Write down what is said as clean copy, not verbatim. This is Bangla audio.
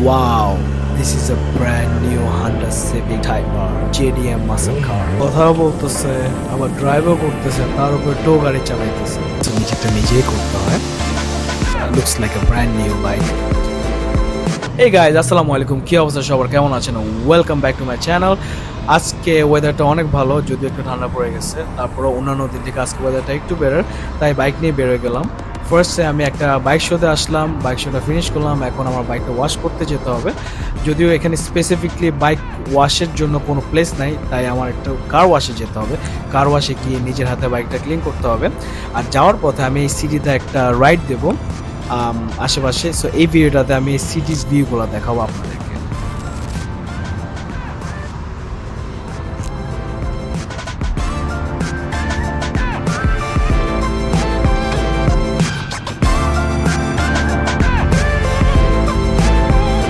Wow, this is a brand new Honda Civic Type R JDM muscle car. কথাও বলতেছে আবার ড্রাইভও করতেছে, তার উপর টো গাড়ি চালাইতেছে। তো নিজেরটা নিজেই করতে হয়। Looks like a brand new bike. Hey guys, আসসালামু আলাইকুম। কি অবস্থা সবার, কেমন আছেন? Welcome back to my channel. আজকে ওয়েদারটা অনেক ভালো, যদিও একটু ঠান্ডা পড়ে গেছে। তারপরে অন্যান্য দিন থেকে আজকে ওয়েদারটা একটু বেটার, তাই বাইক নিয়ে বের হয়ে গেলাম। ফার্স্টে আমি একটা বাইক শোতে আসলাম, বাইক শোটা ফিনিশ করলাম। এখন আমার বাইকটা ওয়াশ করতে যেতে হবে। যদিও এখানে স্পেসিফিকলি বাইক ওয়াশের জন্য কোনো প্লেস নাই, তাই আমার একটু কার ওয়াশে যেতে হবে। কার ওয়াশে গিয়ে নিজের হাতে বাইকটা ক্লিন করতে হবে। আর যাওয়ার পথে আমি এই সিটিতে একটা রাইড দেবো আশেপাশে। সো এই ভিডিওটাতে আমি সিটিজ ভিউগুলো দেখাবো আপনাদেরকে।